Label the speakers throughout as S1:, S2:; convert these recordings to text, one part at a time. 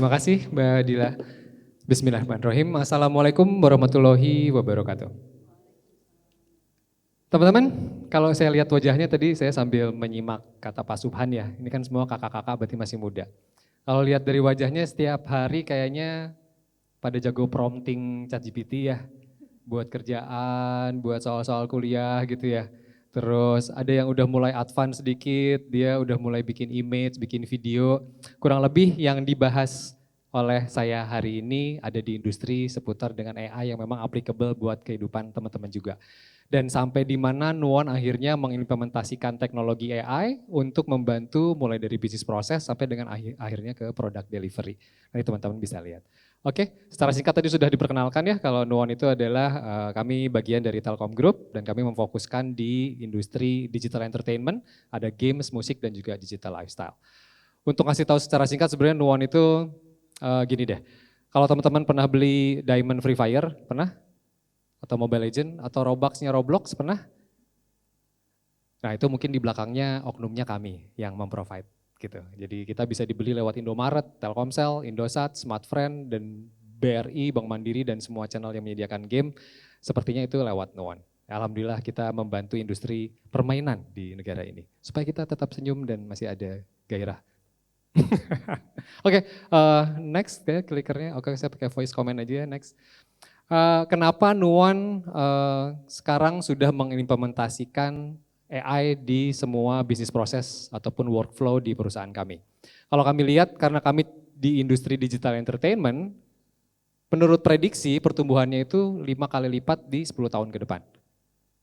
S1: Terima kasih Mbak Dila. Bismillahirrahmanirrahim. Assalamualaikum warahmatullahi wabarakatuh. Teman-teman, kalau saya lihat wajahnya tadi saya sambil menyimak kata Pak Subhan ya. Ini kan semua kakak-kakak berarti masih muda. Kalau lihat dari wajahnya setiap hari kayaknya pada jago prompting ChatGPT ya. Buat kerjaan, buat soal-soal kuliah gitu ya. Terus ada yang udah mulai advance sedikit, dia udah mulai bikin image, bikin video. Kurang lebih yang dibahas oleh saya hari ini ada di industri seputar dengan AI yang memang applicable buat kehidupan teman-teman juga. Dan sampai di mana Nuon akhirnya mengimplementasikan teknologi AI untuk membantu mulai dari bisnis proses sampai dengan akhirnya ke product delivery. Nanti teman-teman bisa lihat. Oke, secara singkat tadi sudah diperkenalkan ya kalau Nuon itu adalah kami bagian dari Telkom Group dan kami memfokuskan di industri digital entertainment, ada games, musik dan juga digital lifestyle. Untuk ngasih tahu secara singkat sebenarnya Nuon itu gini deh, kalau teman-teman pernah beli Diamond Free Fire, pernah? Atau Mobile Legend, atau Roblox-nya Roblox, pernah? Nah itu mungkin di belakangnya oknumnya kami yang memprovide gitu. Jadi kita bisa dibeli lewat Indomaret, Telkomsel, Indosat, Smartfren, dan BRI, Bank Mandiri, dan semua channel yang menyediakan game, sepertinya itu lewat Nuon. Alhamdulillah kita membantu industri permainan di negara ini, supaya kita tetap senyum dan masih ada gairah. Oke, next ya klikernya, oke saya pakai voice comment aja ya, next. Kenapa Nuon sekarang sudah mengimplementasikan AI di semua bisnis proses ataupun workflow di perusahaan kami. Kalau kami lihat karena kami di industri digital entertainment, menurut prediksi pertumbuhannya itu 5 kali lipat di 10 tahun ke depan.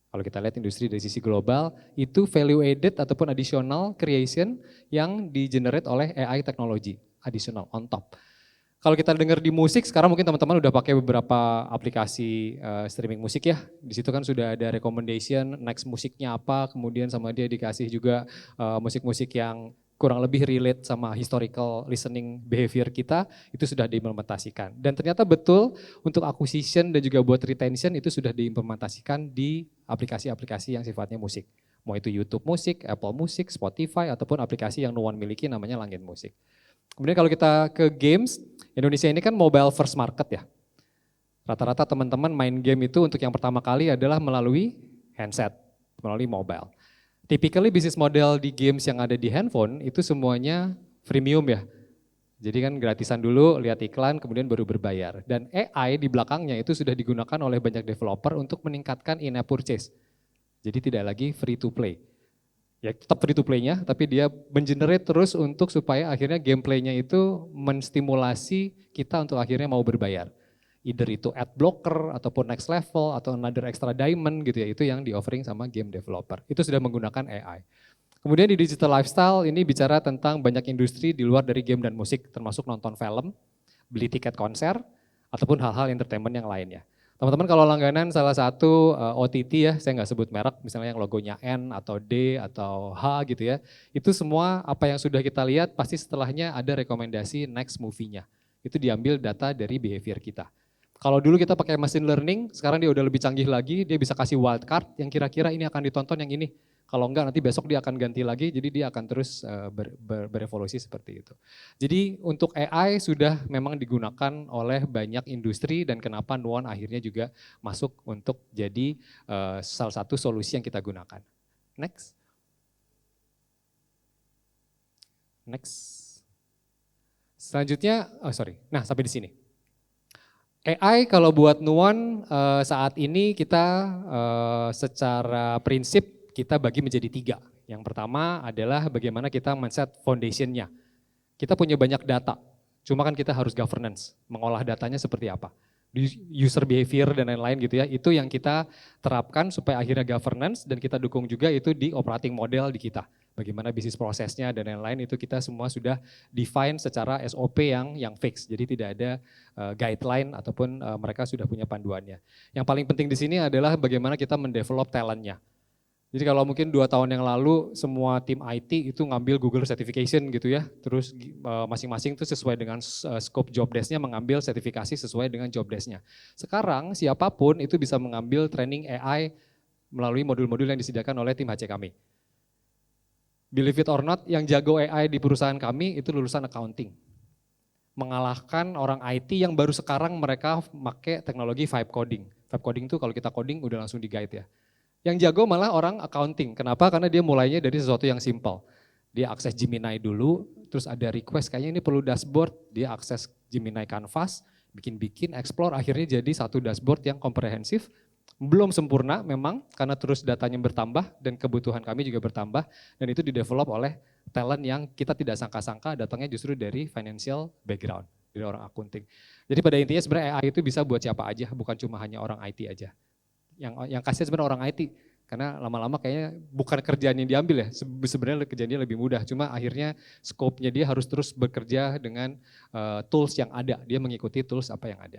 S1: Kalau kita lihat industri dari sisi global, itu value added ataupun additional creation yang di-generate oleh AI teknologi, additional on top. Kalau kita dengar di musik, sekarang mungkin teman-teman udah pakai beberapa aplikasi streaming musik ya. Di situ kan sudah ada recommendation, next musiknya apa, kemudian sama dia dikasih juga musik-musik yang kurang lebih relate sama historical listening behavior kita, itu sudah diimplementasikan. Dan ternyata betul untuk acquisition dan juga buat retention itu sudah diimplementasikan di aplikasi-aplikasi yang sifatnya musik. Mau itu YouTube Musik, Apple Music, Spotify, ataupun aplikasi yang Nuon miliki namanya Langit Musik. Kemudian kalau kita ke games, Indonesia ini kan mobile first market ya. Rata-rata teman-teman main game itu untuk yang pertama kali adalah melalui handset, melalui mobile. Typically bisnis model di games yang ada di handphone itu semuanya freemium ya. Jadi kan gratisan dulu, lihat iklan, kemudian baru berbayar. Dan AI di belakangnya itu sudah digunakan oleh banyak developer untuk meningkatkan in-app purchase. Jadi tidak lagi free to play. Ya tetap free to play-nya, tapi dia mengenerate terus untuk supaya akhirnya gameplay-nya itu menstimulasi kita untuk akhirnya mau berbayar. Either itu ad blocker, ataupun next level, atau another extra diamond gitu ya, itu yang di offering sama game developer. Itu sudah menggunakan AI. Kemudian di digital lifestyle ini bicara tentang banyak industri di luar dari game dan musik, termasuk nonton film, beli tiket konser, ataupun hal-hal entertainment yang lainnya. Teman-teman kalau langganan salah satu OTT ya, saya nggak sebut merek, misalnya yang logonya N atau D atau H gitu ya, itu semua apa yang sudah kita lihat pasti setelahnya ada rekomendasi next movie-nya. Itu diambil data dari behavior kita. Kalau dulu kita pakai machine learning, sekarang dia udah lebih canggih lagi, dia bisa kasih wildcard yang kira-kira ini akan ditonton yang ini. Kalau enggak nanti besok dia akan ganti lagi, jadi dia akan terus berevolusi seperti itu. Jadi untuk AI sudah memang digunakan oleh banyak industri dan kenapa Nuon akhirnya juga masuk untuk jadi salah satu solusi yang kita gunakan. Next. Next. Selanjutnya, nah sampai di sini. AI kalau buat Nuon saat ini kita secara prinsip kita bagi menjadi 3. Yang pertama adalah bagaimana kita men-set foundation-nya. Kita punya banyak data, cuma kan kita harus governance, mengolah datanya seperti apa. User behavior dan lain-lain gitu ya, itu yang kita terapkan supaya akhirnya governance dan kita dukung juga itu di operating model di kita. Bagaimana bisnis prosesnya dan lain-lain itu kita semua sudah define secara SOP yang fix. Jadi tidak ada guideline ataupun mereka sudah punya panduannya. Yang paling penting di sini adalah bagaimana kita mendevelop talentnya. Jadi kalau mungkin 2 tahun yang lalu semua tim IT itu ngambil Google Certification gitu ya, terus masing-masing itu sesuai dengan scope job desk-nya mengambil sertifikasi sesuai dengan job desk-nya. Sekarang siapapun itu bisa mengambil training AI melalui modul-modul yang disediakan oleh tim HC kami. Believe it or not, yang jago AI di perusahaan kami itu lulusan accounting. mengalahkan orang IT yang baru sekarang mereka pakai teknologi vibe coding. Vibe coding itu kalau kita coding udah langsung di guide ya. Yang jago malah orang accounting. Kenapa? Karena dia mulainya dari sesuatu yang simple. Dia akses Gemini dulu, terus ada request kayaknya ini perlu dashboard, dia akses Gemini Canvas, bikin-bikin, explore, akhirnya jadi satu dashboard yang komprehensif. Belum sempurna memang, karena terus datanya bertambah dan kebutuhan kami juga bertambah, dan itu didevelop oleh talent yang kita tidak sangka-sangka datangnya justru dari financial background, dari orang accounting. Jadi pada intinya sebenarnya AI itu bisa buat siapa aja, bukan cuma hanya orang IT aja. Yang kasihan sebenarnya orang IT, karena lama-lama kayaknya bukan kerjaan yang diambil ya, sebenarnya kerjaannya lebih mudah, cuma akhirnya scope-nya dia harus terus bekerja dengan tools yang ada, dia mengikuti tools apa yang ada.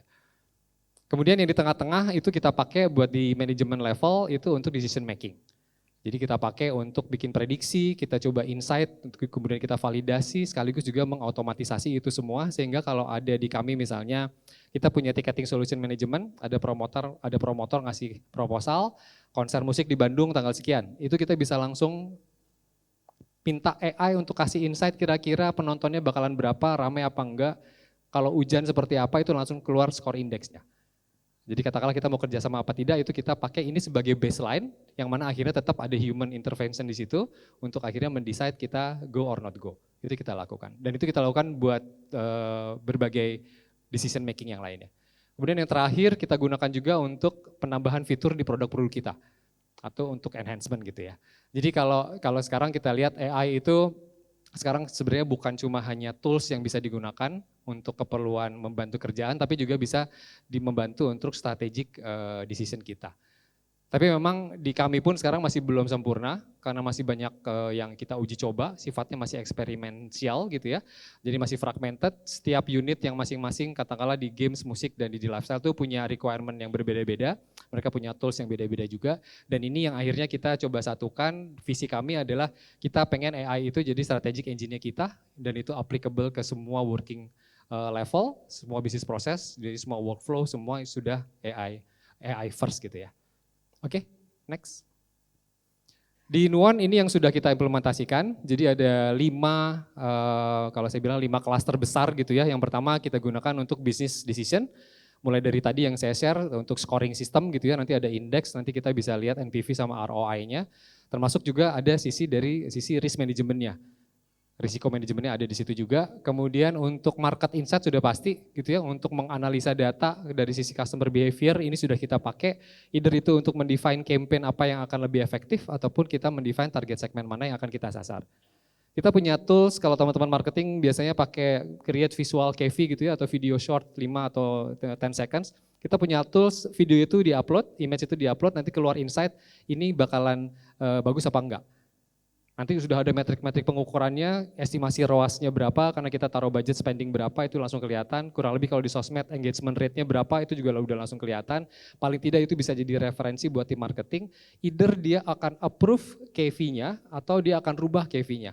S1: Kemudian yang di tengah-tengah itu kita pakai buat di manajemen level itu untuk decision making. Jadi kita pakai untuk bikin prediksi, kita coba insight, kemudian kita validasi, sekaligus juga mengautomatisasi itu semua, sehingga kalau ada di kami misalnya, kita punya ticketing solution management, ada promotor ngasih proposal, konser musik di Bandung tanggal sekian, itu kita bisa langsung minta AI untuk kasih insight kira-kira penontonnya bakalan berapa, ramai apa enggak, kalau hujan seperti apa itu langsung keluar skor indeksnya. Jadi katakanlah kita mau kerja sama apa tidak, itu kita pakai ini sebagai baseline, yang mana akhirnya tetap ada human intervention di situ, untuk akhirnya mendecide kita go or not go. Itu kita lakukan. Dan itu kita lakukan buat berbagai decision making yang lainnya. Kemudian yang terakhir kita gunakan juga untuk penambahan fitur di produk-produk kita, atau untuk enhancement gitu ya. Jadi kalau sekarang kita lihat AI itu, sekarang sebenarnya bukan cuma hanya tools yang bisa digunakan untuk keperluan membantu kerjaan, tapi juga bisa membantu untuk strategic decision kita. Tapi memang di kami pun sekarang masih belum sempurna, karena masih banyak yang kita uji coba, sifatnya masih eksperimensial gitu ya. Jadi masih fragmented, setiap unit yang masing-masing katakanlah di games, musik, dan di lifestyle itu punya requirement yang berbeda-beda, mereka punya tools yang beda-beda juga, dan ini yang akhirnya kita coba satukan, visi kami adalah kita pengen AI itu jadi strategic engine-nya kita, dan itu applicable ke semua working level, semua bisnis proses, jadi semua workflow, semua sudah AI first gitu ya. Oke, next. Di Nuon ini yang sudah kita implementasikan, jadi ada 5, kalau saya bilang 5 klaster besar gitu ya. Yang pertama kita gunakan untuk business decision, mulai dari tadi yang saya share untuk scoring system gitu ya, nanti ada index, nanti kita bisa lihat NPV sama ROI-nya, termasuk juga ada sisi dari sisi risk manajemennya. Risiko manajemennya ada di situ juga. Kemudian untuk market insight sudah pasti gitu ya, untuk menganalisa data dari sisi customer behavior ini sudah kita pakai, either itu untuk mendefine campaign apa yang akan lebih efektif ataupun kita mendefine target segmen mana yang akan kita sasar. Kita punya tools, kalau teman-teman marketing biasanya pakai create visual KV gitu ya, atau video short 5 atau 10 seconds. Kita punya tools, video itu di-upload, image itu di-upload, nanti keluar insight ini bakalan bagus apa enggak. Nanti sudah ada metrik-metrik pengukurannya, estimasi ROAS-nya berapa, karena kita taruh budget spending berapa, itu langsung kelihatan. Kurang lebih kalau di sosmed engagement rate-nya berapa, itu juga udah langsung kelihatan. Paling tidak itu bisa jadi referensi buat tim marketing, either dia akan approve KV-nya atau dia akan rubah KV-nya.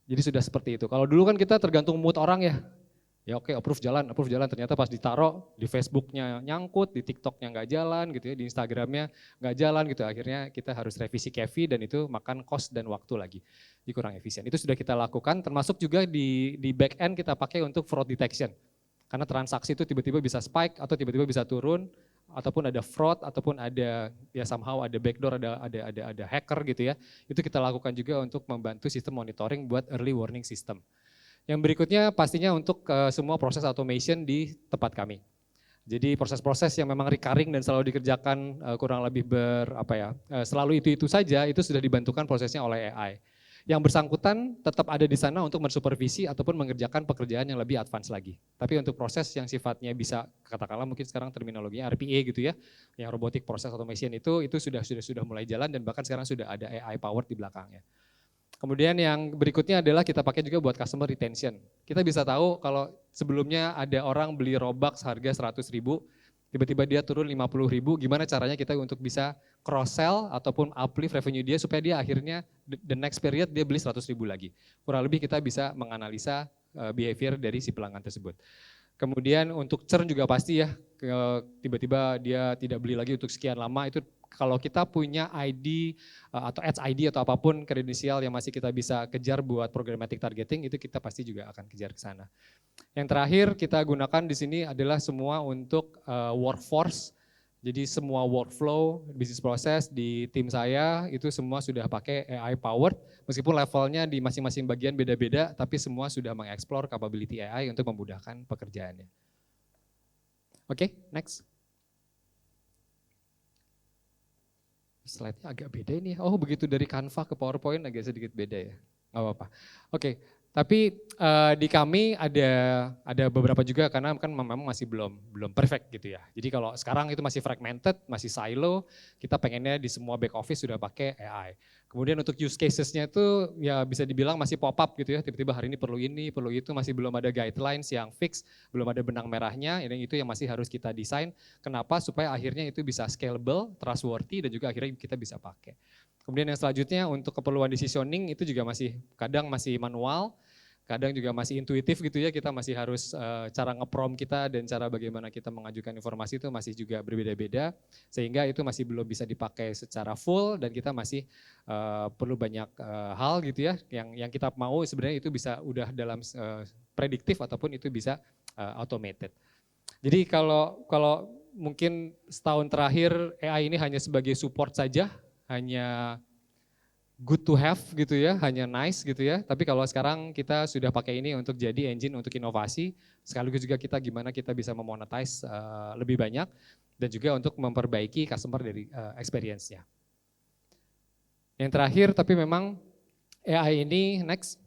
S1: Jadi sudah seperti itu. Kalau dulu kan kita tergantung mood orang ya oke approve jalan, ternyata pas ditaruh di Facebooknya nyangkut, di TikToknya nggak jalan gitu ya, di Instagramnya nggak jalan gitu, akhirnya kita harus revisi KV dan itu makan cost dan waktu lagi, kurang efisien. Itu sudah kita lakukan, termasuk juga di back end kita pakai untuk fraud detection, karena transaksi itu tiba-tiba bisa spike atau tiba-tiba bisa turun, ataupun ada fraud, ataupun ada ya somehow ada backdoor, ada hacker gitu ya, itu kita lakukan juga untuk membantu sistem monitoring buat early warning system. Yang berikutnya pastinya untuk semua proses automation di tempat kami. Jadi proses-proses yang memang recurring dan selalu dikerjakan kurang lebih selalu itu saja, itu sudah dibantukan prosesnya oleh AI. Yang bersangkutan tetap ada di sana untuk mensupervisi ataupun mengerjakan pekerjaan yang lebih advance lagi. Tapi untuk proses yang sifatnya bisa, katakanlah mungkin sekarang terminologinya RPA gitu ya, yang robotic process automation itu sudah mulai jalan dan bahkan sekarang sudah ada AI power di belakangnya. Kemudian yang berikutnya adalah kita pakai juga buat customer retention. Kita bisa tahu kalau sebelumnya ada orang beli Robux harga 100.000, tiba-tiba dia turun 50.000, gimana caranya kita untuk bisa cross sell ataupun uplift revenue dia supaya dia akhirnya the next period dia beli 100.000 lagi. Kurang lebih kita bisa menganalisa behavior dari si pelanggan tersebut. Kemudian untuk churn juga pasti ya, tiba-tiba dia tidak beli lagi untuk sekian lama, itu kalau kita punya ID atau Ads ID atau apapun kredensial yang masih kita bisa kejar buat programmatic targeting, itu kita pasti juga akan kejar ke sana. Yang terakhir kita gunakan di sini adalah semua untuk workforce. Jadi semua workflow, bisnis proses di tim saya itu semua sudah pakai AI powered, meskipun levelnya di masing-masing bagian beda-beda, tapi semua sudah mengeksplor capability AI untuk memudahkan pekerjaannya. Oke, next. Slide-nya agak beda ini. Oh, begitu dari Canva ke PowerPoint agak sedikit beda ya. Nggak apa-apa. Oke, tapi di kami ada beberapa juga karena kan memang masih belum perfect gitu ya. Jadi kalau sekarang itu masih fragmented, masih silo, kita pengennya di semua back office sudah pakai AI. Kemudian untuk use cases-nya itu ya bisa dibilang masih pop up gitu ya, tiba-tiba hari ini, perlu itu, masih belum ada guidelines yang fix, belum ada benang merahnya, itu yang masih harus kita desain. Kenapa? Supaya akhirnya itu bisa scalable, trustworthy, dan juga akhirnya kita bisa pakai. Kemudian yang selanjutnya untuk keperluan decisioning itu juga kadang masih manual, kadang juga masih intuitif gitu ya, kita masih harus cara nge-prompt kita dan cara bagaimana kita mengajukan informasi itu masih juga berbeda-beda, sehingga itu masih belum bisa dipakai secara full dan kita masih perlu banyak hal gitu ya, yang kita mau sebenarnya itu bisa udah dalam prediktif ataupun itu bisa automated. Jadi kalau mungkin setahun terakhir AI ini hanya sebagai support saja, hanya good to have gitu ya, hanya nice gitu ya. Tapi kalau sekarang kita sudah pakai ini untuk jadi engine untuk inovasi, sekaligus juga kita gimana kita bisa memonetize lebih banyak dan juga untuk memperbaiki customer dari experience-nya. Yang terakhir, tapi memang AI ini next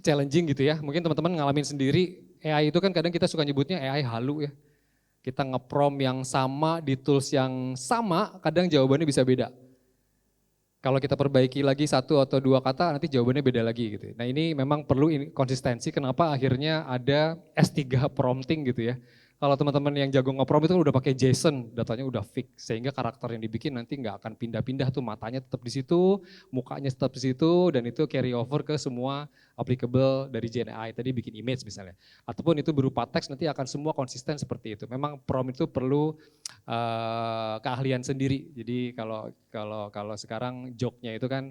S1: challenging gitu ya. Mungkin teman-teman ngalamin sendiri, AI itu kan kadang kita suka nyebutnya AI halu ya. Kita nge-prompt yang sama di tools yang sama, kadang jawabannya bisa beda. Kalau kita perbaiki lagi satu atau dua kata, nanti jawabannya beda lagi gitu. Nah ini memang perlu konsistensi, kenapa akhirnya ada S3 prompting gitu ya. Kalau teman-teman yang jago nge-prompt itu udah pakai JSON, datanya udah fix, sehingga karakter yang dibikin nanti nggak akan pindah-pindah tuh, matanya tetap di situ, mukanya tetap di situ, dan itu carry over ke semua applicable dari Gen AI, tadi bikin image misalnya. Ataupun itu berupa teks, nanti akan semua konsisten seperti itu. Memang prompt itu perlu keahlian sendiri. Jadi kalau sekarang joke-nya itu kan,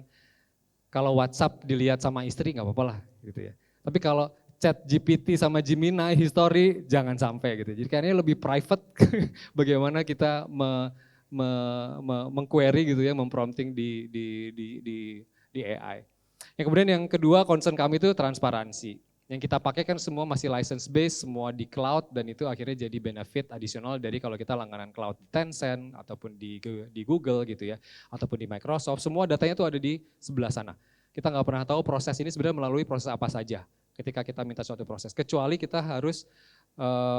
S1: kalau WhatsApp dilihat sama istri nggak apa-apa lah gitu ya. Tapi kalau Chat GPT sama Gemini history jangan sampai gitu. Jadi kayaknya lebih private bagaimana kita mengquery gitu ya, memprompting di AI. Yang kemudian yang kedua concern kami itu transparansi. Yang kita pakai kan semua masih license based, semua di cloud, dan itu akhirnya jadi benefit adisional dari kalau kita langganan cloud di Tencent ataupun di Google gitu ya, ataupun di Microsoft, semua datanya tuh ada di sebelah sana. Kita nggak pernah tahu proses ini sebenarnya melalui proses apa saja ketika kita minta suatu proses. Kecuali kita harus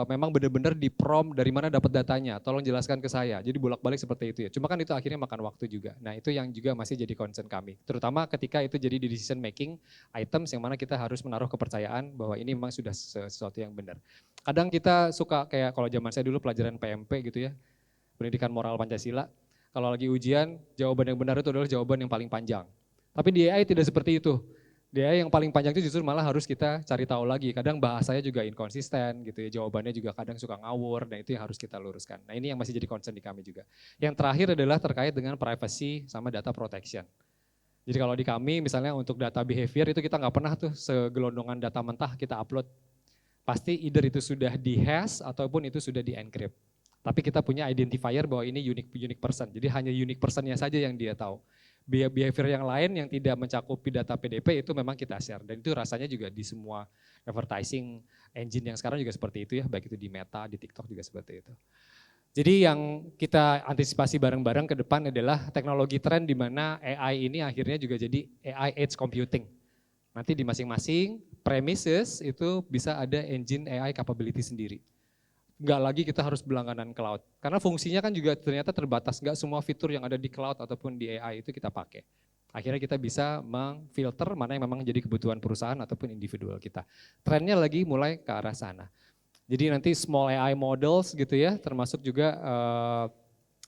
S1: memang benar-benar di prompt dari mana dapat datanya, tolong jelaskan ke saya. Jadi bolak-balik seperti itu ya. Cuma kan itu akhirnya makan waktu juga. Nah itu yang juga masih jadi concern kami. Terutama ketika itu jadi di decision making items yang mana kita harus menaruh kepercayaan bahwa ini memang sudah sesuatu yang benar. Kadang kita suka kayak kalau zaman saya dulu pelajaran PMP gitu ya, pendidikan moral Pancasila. Kalau lagi ujian, jawaban yang benar itu adalah jawaban yang paling panjang. Tapi di AI tidak seperti itu. Dia yang paling panjang itu justru malah harus kita cari tahu lagi. Kadang bahasanya juga inkonsisten gitu ya, jawabannya juga kadang suka ngawur, dan itu yang harus kita luruskan. Nah ini yang masih jadi concern di kami juga. Yang terakhir adalah terkait dengan privacy sama data protection. Jadi kalau di kami misalnya untuk data behavior itu kita nggak pernah tuh segelondongan data mentah kita upload. Pasti either itu sudah di-hash ataupun itu sudah di-encrypt. Tapi kita punya identifier bahwa ini unique person, jadi hanya unique personnya saja yang dia tahu. Behavior yang lain yang tidak mencakupi data PDP itu memang kita share, dan itu rasanya juga di semua advertising engine yang sekarang juga seperti itu ya, baik itu di Meta, di TikTok juga seperti itu. Jadi yang kita antisipasi bareng-bareng ke depan adalah teknologi tren di mana AI ini akhirnya juga jadi AI edge computing. Nanti di masing-masing premises itu bisa ada engine AI capability sendiri. Nggak lagi kita harus berlangganan cloud. Karena fungsinya kan juga ternyata terbatas, nggak semua fitur yang ada di cloud ataupun di AI itu kita pakai. Akhirnya kita bisa mengfilter mana yang memang jadi kebutuhan perusahaan ataupun individual kita. Trennya lagi mulai ke arah sana. Jadi nanti small AI models gitu ya, termasuk juga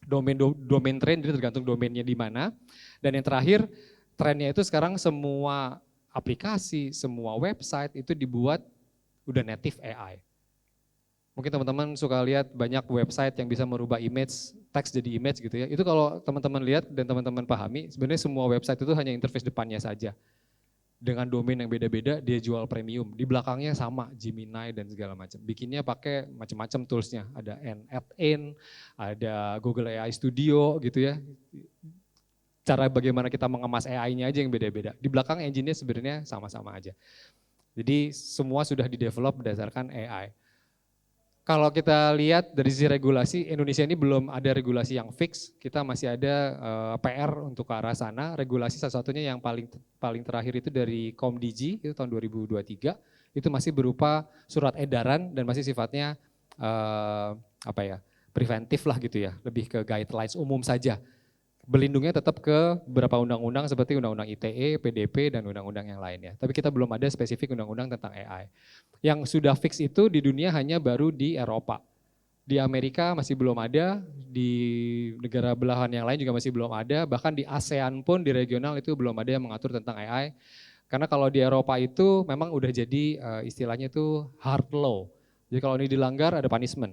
S1: domain train, jadi tergantung domainnya di mana. Dan yang terakhir, trennya itu sekarang semua aplikasi, semua website itu dibuat udah native AI. Mungkin teman-teman suka lihat banyak website yang bisa merubah image, teks jadi image gitu ya. Itu kalau teman-teman lihat dan teman-teman pahami, sebenarnya semua website itu hanya interface depannya saja. Dengan domain yang beda-beda dia jual premium. Di belakangnya sama Gemini dan segala macam. Bikinnya pakai macam-macam toolsnya. Ada N8N, ada Google AI Studio gitu ya. Cara bagaimana kita mengemas AI-nya aja yang beda-beda. Di belakang engine-nya sebenarnya sama-sama aja. Jadi semua sudah di-develop berdasarkan AI. Kalau kita lihat dari sisi regulasi, Indonesia ini belum ada regulasi yang fix. Kita masih ada PR untuk ke arah sana. Regulasi salah satunya yang paling terakhir itu dari Komdigi itu tahun 2023. Itu masih berupa surat edaran dan masih sifatnya preventif lah gitu ya, lebih ke guidelines umum saja. Berlindungnya tetap ke beberapa undang-undang seperti undang-undang ITE, PDP, dan undang-undang yang lainnya. Tapi kita belum ada spesifik undang-undang tentang AI. Yang sudah fix itu di dunia hanya baru di Eropa. Di Amerika masih belum ada, di negara belahan yang lain juga masih belum ada, bahkan di ASEAN pun di regional itu belum ada yang mengatur tentang AI. Karena kalau di Eropa itu memang udah jadi istilahnya itu hard law. Jadi kalau ini dilanggar ada punishment.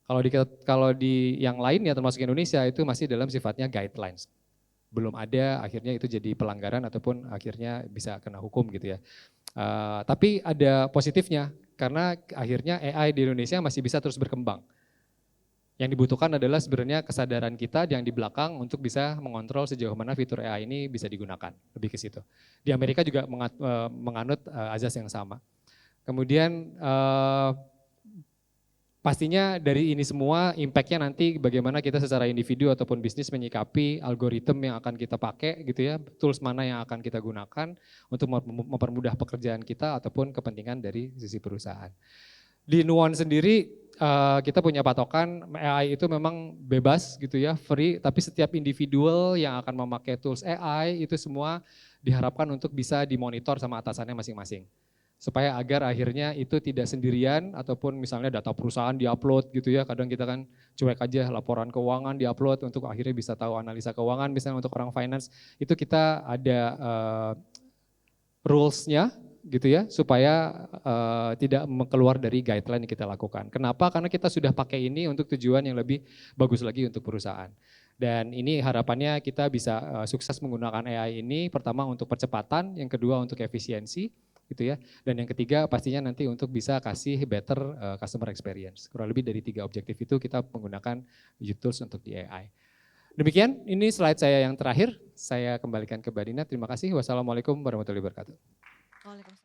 S1: Kalau di yang lain ya termasuk Indonesia itu masih dalam sifatnya guidelines. Belum ada akhirnya itu jadi pelanggaran ataupun akhirnya bisa kena hukum gitu ya. Tapi ada positifnya karena akhirnya AI di Indonesia masih bisa terus berkembang. Yang dibutuhkan adalah sebenarnya kesadaran kita yang di belakang untuk bisa mengontrol sejauh mana fitur AI ini bisa digunakan, lebih ke situ. Di Amerika juga menganut azas yang sama. Kemudian pastinya dari ini semua impact-nya nanti bagaimana kita secara individu ataupun bisnis menyikapi algoritma yang akan kita pakai gitu ya, tools mana yang akan kita gunakan untuk mempermudah pekerjaan kita ataupun kepentingan dari sisi perusahaan. Di Nuon sendiri kita punya patokan AI itu memang bebas gitu ya, free, tapi setiap individual yang akan memakai tools AI itu semua diharapkan untuk bisa dimonitor sama atasannya masing-masing. Supaya agar akhirnya itu tidak sendirian ataupun misalnya data perusahaan diupload gitu ya, kadang kita kan cuek aja laporan keuangan diupload untuk akhirnya bisa tahu analisa keuangan misalnya untuk orang finance, itu kita ada rules-nya gitu ya supaya tidak keluar dari guideline yang kita lakukan. Kenapa? Karena kita sudah pakai ini untuk tujuan yang lebih bagus lagi untuk perusahaan. Dan ini harapannya kita bisa sukses menggunakan AI ini, pertama untuk percepatan, yang kedua untuk efisiensi gitu ya. Dan yang ketiga pastinya nanti untuk bisa kasih better customer experience. Kurang lebih dari 3 objektif itu kita menggunakan tools untuk di AI. Demikian, ini slide saya yang terakhir. Saya kembalikan ke Mbak Dina. Terima kasih. Wassalamualaikum warahmatullahi wabarakatuh.
S2: Waalaikumsalam.